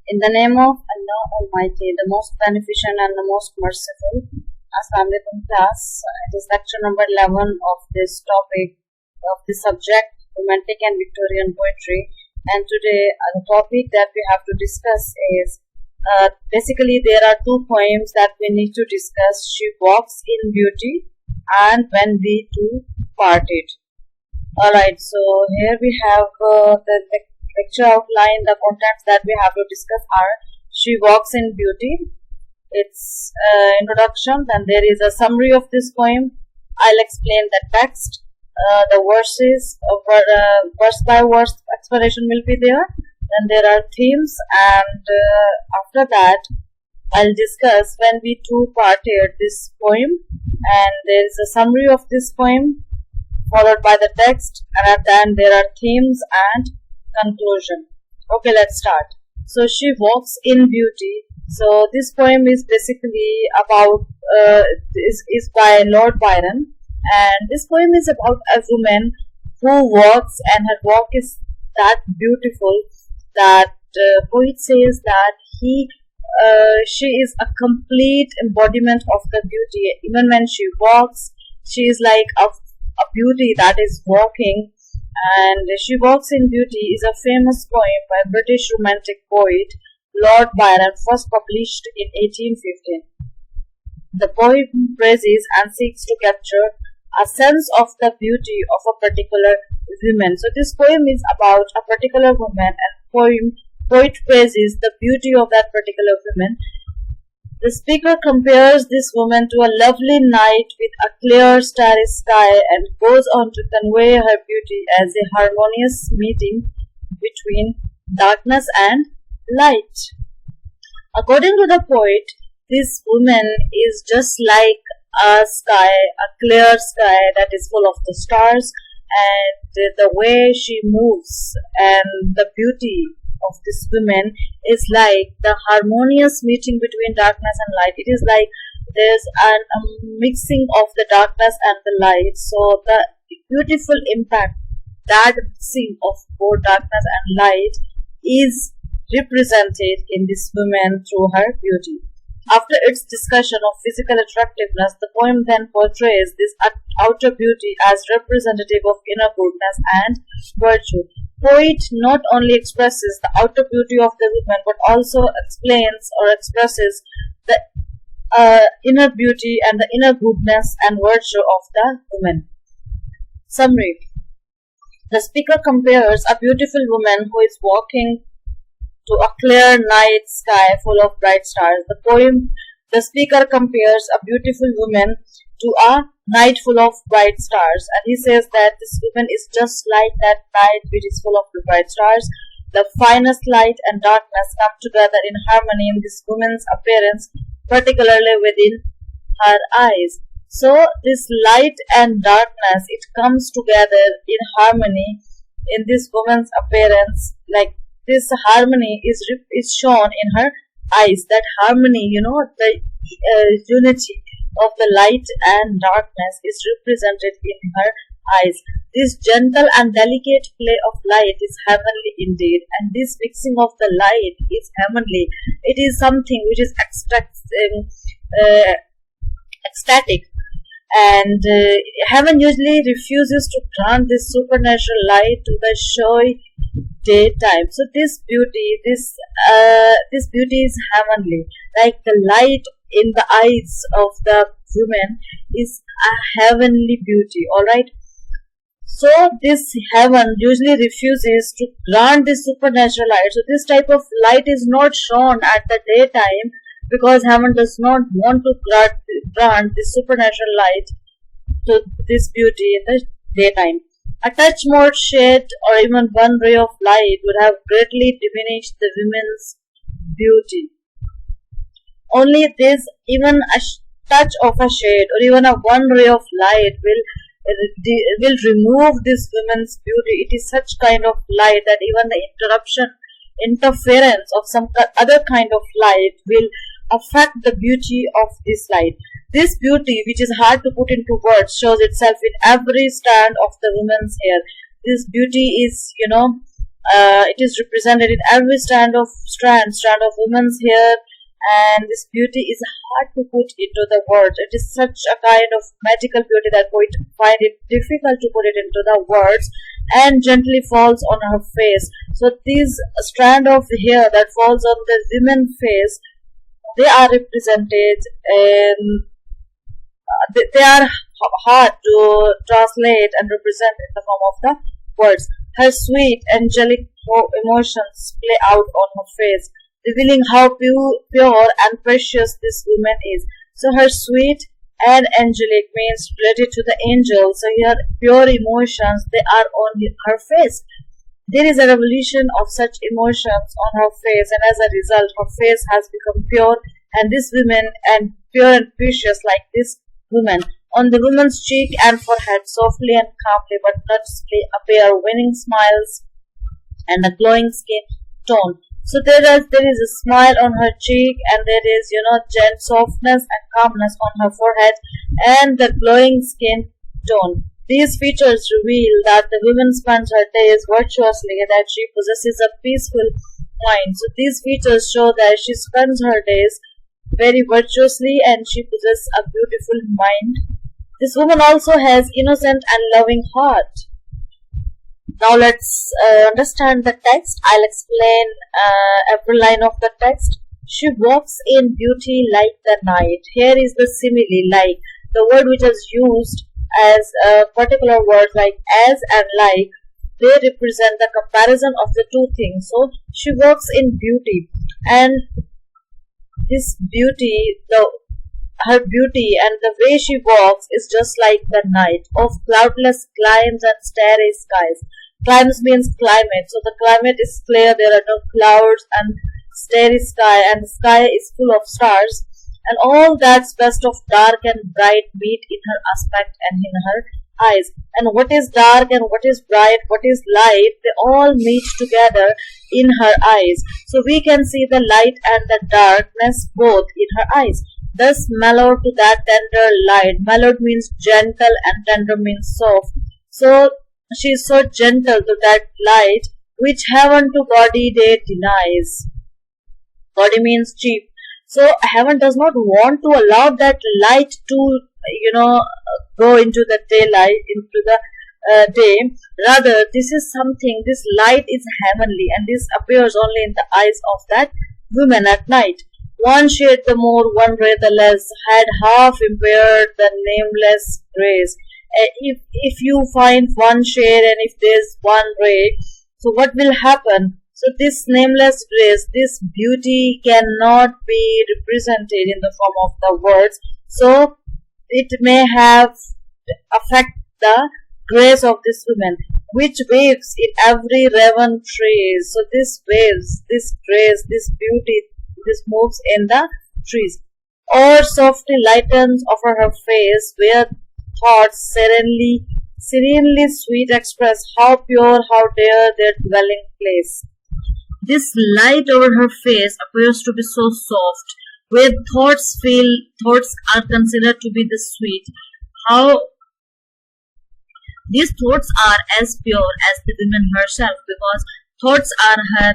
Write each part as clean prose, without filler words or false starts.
In the name of Allah Almighty, the most beneficent and the most merciful. Assalamu alaikum class. It is lecture number 11 of this topic of the subject Romantic and Victorian poetry. And today the topic that we have to discuss is basically there are two poems that we need to discuss. She Walks in Beauty and When We Two Parted. Alright, so here we have the lecture outline. The contents that we have to discuss are She Walks in Beauty, its introduction, then there is a summary of this poem. I'll explain the text, the verses, verse by verse explanation will be there. Then there are themes, and after that I'll discuss When We Two Parted, this poem, and there is a summary of this poem followed by the text, and at the end there are themes and conclusion. Okay, let's start. So She Walks in Beauty. So this poem is basically about is by Lord Byron, and this poem is about a woman who walks, and her walk is that beautiful that poet says that she is a complete embodiment of the beauty. Even when she walks, she is like a beauty that is walking. And She Walks in Beauty is a famous poem by British Romantic poet Lord Byron, first published in 1815. The poem praises and seeks to capture a sense of the beauty of a particular woman. So this poem is about a particular woman, and poet praises the beauty of that particular woman. The speaker compares this woman to a lovely night with a clear starry sky, and goes on to convey her beauty as a harmonious meeting between darkness and light. According to the poet, this woman is just like a sky, a clear sky that is full of the stars, and the way she moves and the beauty of this woman is like the harmonious meeting between darkness and light. It is like there's a mixing of the darkness and the light. So the beautiful impact, that mixing of both darkness and light, is represented in this woman through her beauty. After its discussion of physical attractiveness, the poem then portrays this outer beauty as representative of inner goodness and virtue. Poet not only expresses the outer beauty of the woman, but also explains or expresses the inner beauty and the inner goodness and virtue of the woman. Summary. The speaker compares a beautiful woman who is walking to a clear night sky full of bright stars. The speaker compares a beautiful woman to a night full of bright stars, and he says that this woman is just like that night which is full of the bright stars. The finest light and darkness come together in harmony in this woman's appearance, particularly within her eyes. So this light and darkness, it comes together in harmony in this woman's appearance. Like this harmony is shown in her eyes. That harmony, the unity of the light and darkness is represented in her eyes. This gentle and delicate play of light is heavenly indeed, and this mixing of the light is heavenly. It is something which is ecstatic, and heaven usually refuses to grant this supernatural light to the showy daytime. So this beauty is heavenly. Like the light in the eyes of the woman is a heavenly beauty. Alright. So this heaven usually refuses to grant this supernatural light. So this type of light is not shown at the daytime, because heaven does not want to grant this supernatural light to this beauty in the daytime. A touch more shade or even one ray of light would have greatly diminished the woman's beauty. Only this, even a touch of a shade or even a one ray of light will remove this woman's beauty. It is such kind of light that even the interference of some other kind of light will affect the beauty of this light. This beauty, which is hard to put into words, shows itself in every strand of the woman's hair. This beauty is, It is represented in every strand of women's hair, and this beauty is hard to put into the words. It is such a kind of magical beauty that we find it difficult to put it into the words, and gently falls on her face. So these strand of hair that falls on the women's face, they are represented in they are hard to translate and represent in the form of the words. Her sweet, angelic emotions play out on her face, revealing how pure and precious this woman is. So her sweet and angelic means related to the angel. So here, pure emotions, they are on her face. There is a revolution of such emotions on her face, and as a result, her face has become pure, and this woman and pure and precious like this woman. On the woman's cheek and forehead, softly and calmly but noticeably appear winning smiles and a glowing skin tone. So there is a smile on her cheek, and there is gentle softness and calmness on her forehead, and the glowing skin tone. These features reveal that the woman spends her days virtuously, that she possesses a peaceful mind. So these features show that she spends her days very virtuously and she possesses a beautiful mind. This woman also has innocent and loving heart. Now let's understand the text. I'll explain every line of the text. She walks in beauty like the night. Here is the simile, like. The word which is used as a particular word like as and like, they represent the comparison of the two things. So she walks in beauty, and this beauty, her beauty and the way she walks is just like the night of cloudless climes and starry skies. Climes means climate, so the climate is clear, there are no clouds and starry sky, and the sky is full of stars, and all that's best of dark and bright meet in her aspect and in her eyes. And what is dark and what is bright, what is light, they all meet together in her eyes. So we can see the light and the darkness both in her eyes. Thus mellowed to that tender light. Mellowed means gentle and tender means soft. So she is so gentle to that light which heaven to body day denies. Body means cheap. So heaven does not want to allow that light to go into the daylight, into the day. Rather, this is something, this light is heavenly, and this appears only in the eyes of that woman at night. One shade the more, one ray the less, had half impaired the nameless grace. If you find one shade and if there's one ray, so what will happen? So this nameless grace, this beauty cannot be represented in the form of the words. So it may have affect the grace of this woman, which waves in every raven trees. So this waves, this grace, this beauty, this moves in the trees. Or softly lightens over her face, where thoughts serenely sweet express how pure, how dear their dwelling place. This light over her face appears to be so soft, where thoughts are considered to be the sweet. How these thoughts are as pure as the woman herself, because thoughts are her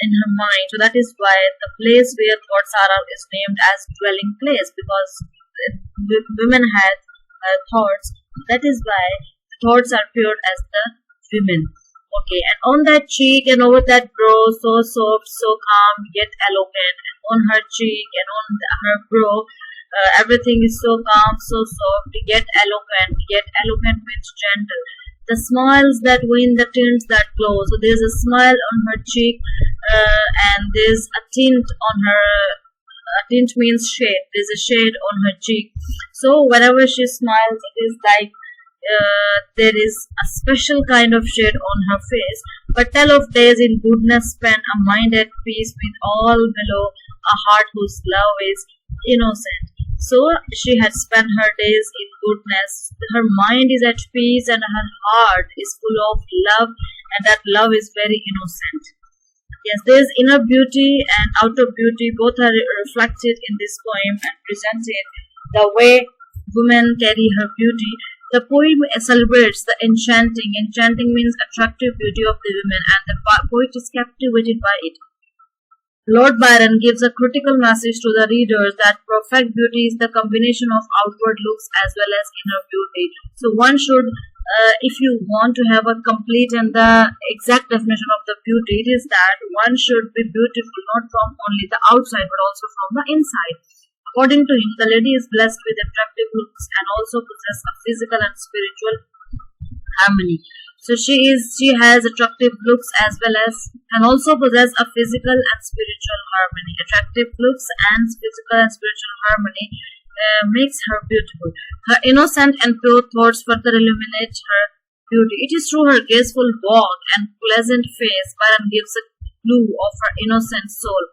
in her mind. So that is why the place where thoughts are is named as dwelling place, because women had thoughts. That is why thoughts are pure as the women. Okay, and on that cheek and over that brow, so soft, so calm, yet eloquent, and on her cheek and on her brow, everything is so calm, so soft, yet eloquent. Yet eloquent means gentle. The smiles that win, the tints that glow. So there's a smile on her cheek, and there's a tint on her. A tint means shade. There's a shade on her cheek. So whenever she smiles, it is like there is a special kind of shade on her face. But tell of days in goodness spent, a mind at peace with all below, a heart whose love is innocent. So she had spent her days in goodness. Her mind is at peace and her heart is full of love, and that love is very innocent. Yes, there is inner beauty and outer beauty. Both are reflected in this poem and presented the way women carry her beauty. The poem celebrates the enchanting. Enchanting means attractive beauty of the women, and the poet is captivated by it. Lord Byron gives a critical message to the readers that perfect beauty is the combination of outward looks as well as inner beauty. So one should, if you want to have a complete and the exact definition of the beauty, it is that one should be beautiful not from only the outside but also from the inside. According to him, the lady is blessed with attractive looks and also possesses a physical and spiritual harmony. So she has attractive looks as well as and also possess a physical and spiritual harmony. Attractive looks and physical and spiritual harmony makes her beautiful. Her innocent and pure thoughts further illuminate her beauty. It is through her graceful walk and pleasant face Byron gives a clue of her innocent soul.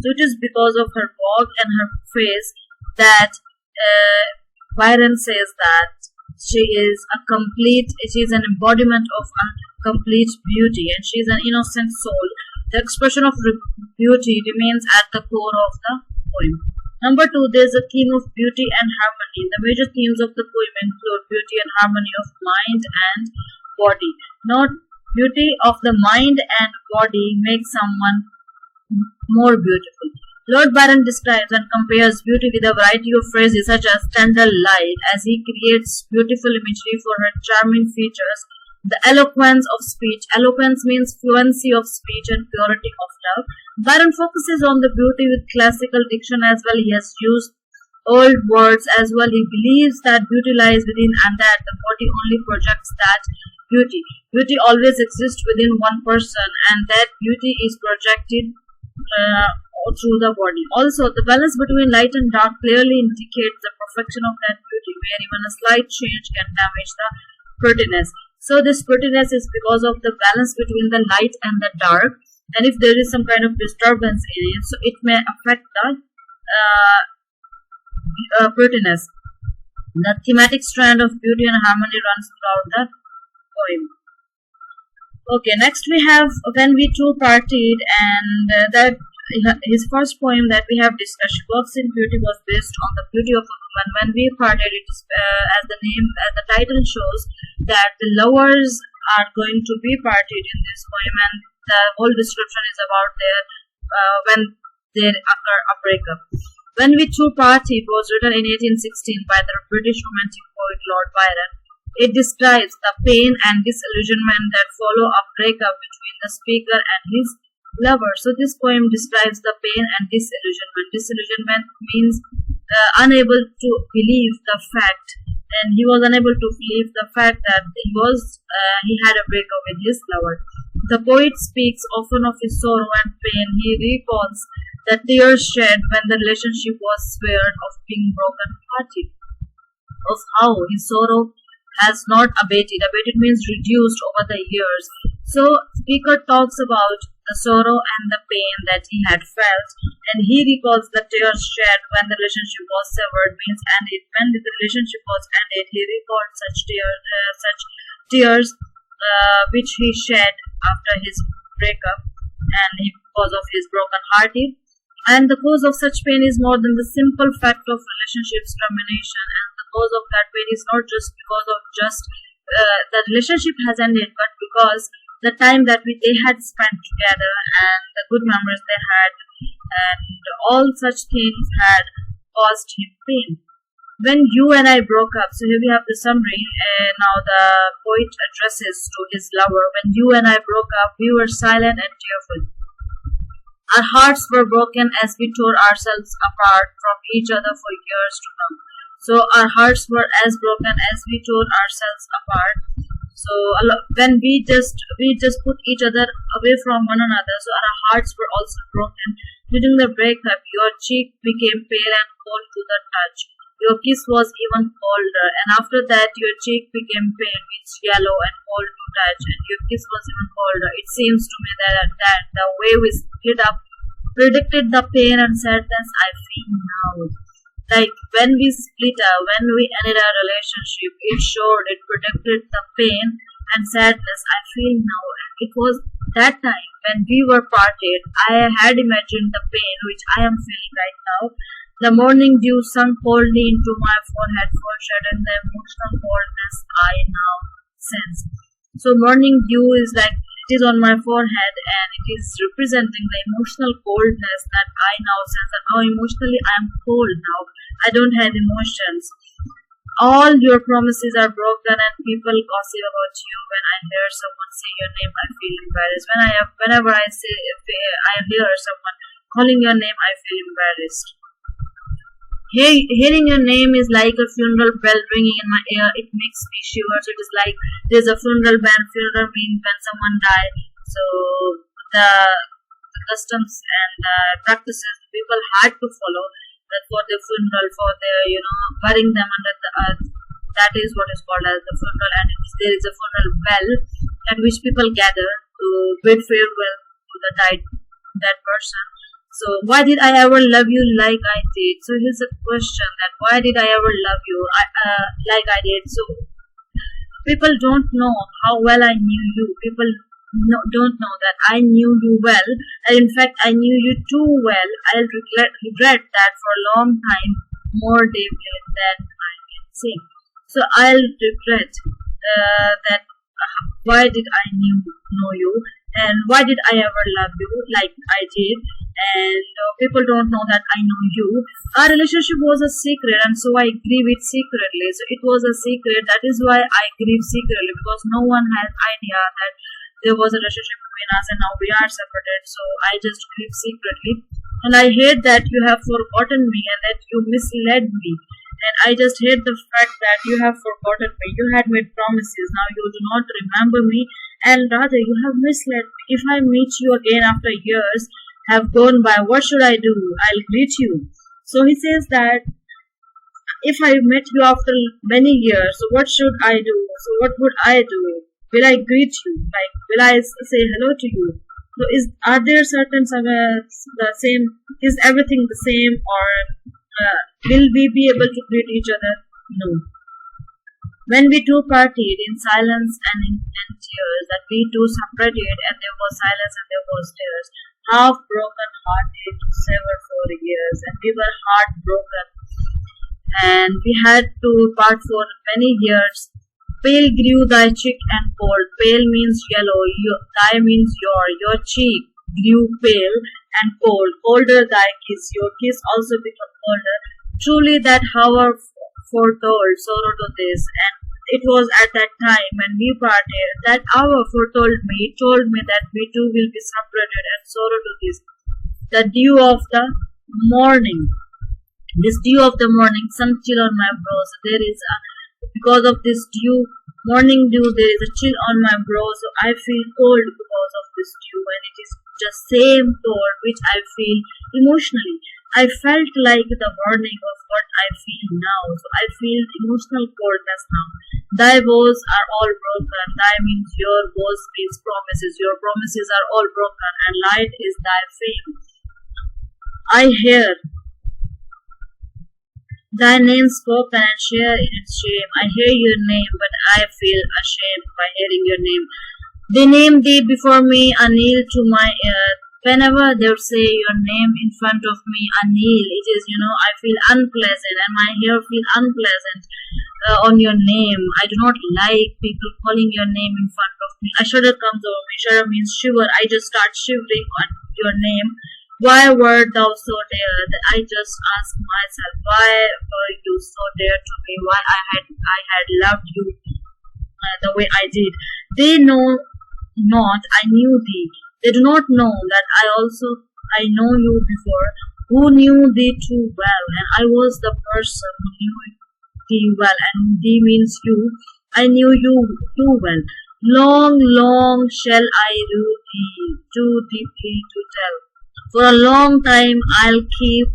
So it is because of her walk and her face that Byron says that she is an embodiment of a complete beauty, and she is an innocent soul. The expression of beauty remains at the core of the poem. Number 2, there is a theme of beauty and harmony. The major themes of the poem include beauty and harmony of mind and body. Not beauty of the mind and body makes someone more beautiful. Lord Byron describes and compares beauty with a variety of phrases such as tender light, as he creates beautiful imagery for her charming features. The eloquence of speech. Eloquence means fluency of speech and purity of love. Byron focuses on the beauty with classical diction as well. He has used old words as well. He believes that beauty lies within and that the body only projects that beauty. Beauty always exists within one person and that beauty is projected through the body. Also, the balance between light and dark clearly indicates the perfection of that beauty, where even a slight change can damage the prettiness. So this prettiness is because of the balance between the light and the dark, and if there is some kind of disturbance in it, so it may affect the prettiness. The thematic strand of beauty and harmony runs throughout the poem. Okay, next we have When We Two Parted, and that his first poem that we have discussed, Walks in Beauty, was based on the beauty of a woman. When we parted, it is as the title shows that the lovers are going to be parted in this poem, and the whole description is about their when they occur a breakup. When We Two Parted was written in 1816 by the British romantic poet Lord Byron. It describes the pain and disillusionment that follow a breakup between the speaker and his lover. So this poem describes the pain and disillusionment. Disillusionment means unable to believe the fact, and he was unable to believe the fact that he had a breakup with his lover. The poet speaks often of his sorrow and pain. He recalls the tears shed when the relationship was spared of being broken hearted, of how his sorrow has not abated. Abated means reduced over the years. So speaker talks about the sorrow and the pain that he had felt, and he recalls the tears shed when the relationship was severed, means ended. When the relationship was ended, he recalled such tears which he shed after his breakup, and because of his broken hearted. And the cause of such pain is more than the simple fact of relationship's termination, and the cause of that pain is not just because of the relationship has ended, but because the time that they had spent together and the good memories they had, and all such things had caused him pain. When you and I broke up, so here we have the summary. Now the poet addresses to his lover. When you and I broke up, we were silent and tearful. Our hearts were broken as we tore ourselves apart from each other for years to come. So our hearts were as broken as we tore ourselves apart. So when we just put each other away from one another, so our hearts were also broken. During the breakup, your cheek became pale and cold to the touch. Your kiss was even colder, and after that your cheek became pale, means yellow and cold to touch, and your kiss was even colder. It seems to me that the way we split up predicted the pain and sadness I feel now. Like when we split up, when we ended our relationship, it predicted the pain and sadness I feel now. And it was that time when we were parted, I had imagined the pain which I am feeling right now, The morning dew sunk coldly into my forehead, foreshadowing the emotional coldness I now sense. So morning dew is like it is on my forehead, and it is representing the emotional coldness that I now sense. That how emotionally I am cold now. I don't have emotions. All your promises are broken, and people gossip about you. When I hear someone say your name, I feel embarrassed. Whenever I hear someone calling your name, I feel embarrassed. Hearing your name is like a funeral bell ringing in my ear. It makes me shiver. So it is like there's a funeral bell. Funeral means when someone dies. So the customs and practices people had to follow that for the funeral, for their burying them under the earth. That is what is called as the funeral, and there is a funeral bell at which people gather to bid farewell to the dead person. So why did I ever love you like I did? So here's a question: that why did I ever love you like I did? So people don't know how well I knew you. People don't know that I knew you well, and in fact I knew you too well. I'll regret that for a long time, more deeply than I can say. So I'll regret that why did I know you, and why did I ever love you like I did? And people don't know that I know you. Our relationship was a secret, and so I grieve it secretly. So it was a secret. That is why I grieve secretly, because no one has idea that there was a relationship between us, and now we are separated. So I just grieve secretly, and I hate that you have forgotten me and that you misled me. And I just hate the fact that you have forgotten me. You had made promises. Now you do not remember me, and rather you have misled me. If I meet you again after years have gone by, what should I do? I'll greet you. So he says that if I met you after many years, so what should I do? So what would I do? Will I greet you? Like, will I say hello to you? So are there certain the same? Is everything the same, or will we be able to greet each other? No. When we two parted in silence and in tears, that we two separated, and there was silence and there was tears, half broken hearted to sever for years, and we were heartbroken, and we had to part for many years. Pale grew thy cheek and cold. Pale means yellow. Thy means your cheek grew pale and cold. Colder thy kiss. Your kiss also became colder. Truly that hour foretold sorrow to this, and it was at that time when we parted. That hour foretold me, told me that we two will be separated, and sorrow to this. The dew of the morning. This dew of the morning sunk chill on my brows. Because of this morning dew, there is a chill on my brow, so I feel cold because of this dew, and it is just same cold which I feel emotionally. I felt like the warning of what I feel now, so I feel emotional coldness now. Thy vows are all broken. Thy means your vows means promises. Your promises are all broken, and light is thy fame. I hear thy name spoken and share in its shame. I hear your name, but I feel ashamed by hearing your name. They name thee before me, Anil, to my ear. Whenever they say your name in front of me, Anil, it is, I feel unpleasant, and my ear feel unpleasant on your name. I do not like people calling your name in front of me. A shudder comes over me. Shudder means shiver. I just start shivering on your name. Why wert thou so dear? I just ask myself, why were you so dear to me? Why I had loved you the way I did? They know not I knew thee. They do not know that I know you before, who knew thee too well, and I was the person who knew thee well, and thee means you. I knew you too well. Long, long shall I rue thee, too deeply to tell. For a long time I'll keep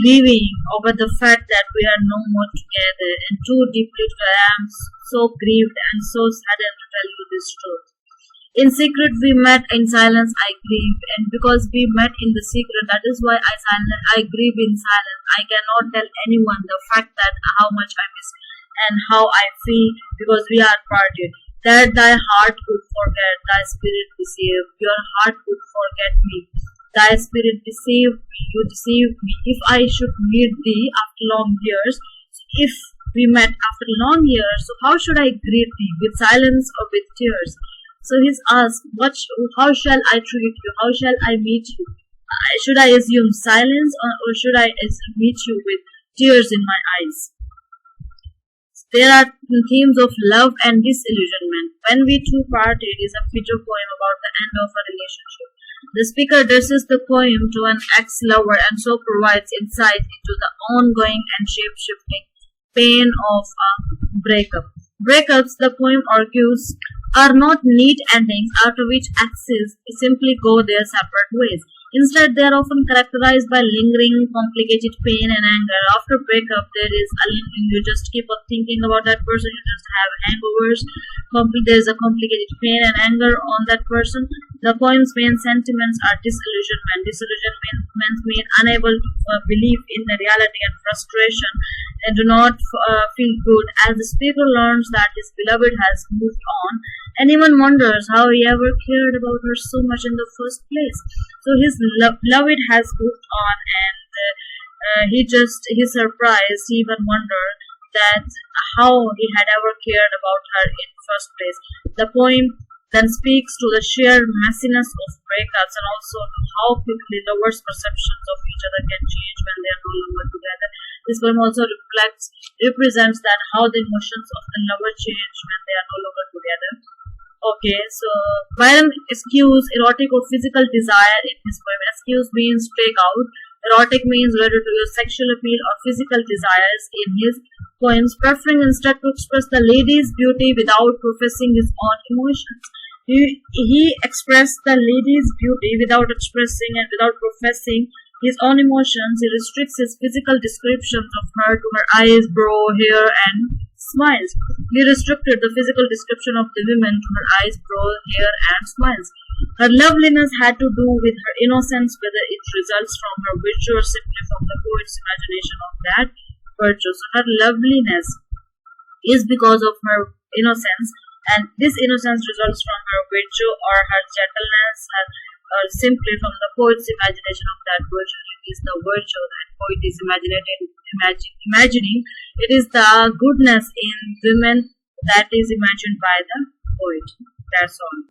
grieving over the fact that we are no more together, and too deeply I am so grieved and so saddened to tell you this truth. In secret we met, in silence I grieve, and because we met in the secret, that is why I grieve in silence. I cannot tell anyone the fact that how much I miss and how I feel because we are parted. That thy heart would forget, thy spirit deceive, your heart would forget me. Thy spirit deceived me, you deceived me. If I should meet thee after long years, if we met after long years, so how should I greet thee? With silence or with tears? So he's asked, how shall I treat you? How shall I meet you? Should I assume silence, or should I meet you with tears in my eyes? There are themes of love and disillusionment. When We Two Parted is a feature poem about the end of a relationship. The speaker addresses the poem to an ex-lover and so provides insight into the ongoing and shape-shifting pain of a breakup. Breakups, the poem argues, are not neat endings after which exes simply go their separate ways. Instead, they are often characterized by lingering, complicated pain and anger. After breakup, there is a lingering, you just keep on thinking about that person, you just have hangovers, there is a complicated pain and anger on that person. The poem's main sentiments are disillusionment. Disillusionment means unable to believe in the reality and frustration and do not feel good as the speaker learns that his beloved has moved on. Anyone wonders how he ever cared about her so much in the first place. So his beloved has moved on, and he's surprised. He even wondered that how he had ever cared about her in the first place. The poem then speaks to the sheer messiness of breakups and also to how quickly lovers' perceptions of each other can change when they are no longer together. This poem also represents that how the emotions of the lover change when they are no longer together. Okay, so Byron eschews erotic or physical desire in his poem. Eschews means take out. Erotic means related to your sexual appeal or physical desires in his poems, preferring instead to express the lady's beauty without professing his own emotions. He expressed the lady's beauty without expressing and without professing his own emotions. He restricts his physical descriptions of her to her eyes, brow, hair, and smiles. He restricted the physical description of the women to her eyes, brow, hair, and smiles. Her loveliness had to do with her innocence, whether it results from her virtue or simply from the poet's imagination of that virtue. So her loveliness is because of her innocence, and this innocence results from her virtue or her gentleness, or simply from the poet's imagination of that virtue. It is the virtue that poet is imagining. It is the goodness in women that is imagined by the poet. That's all.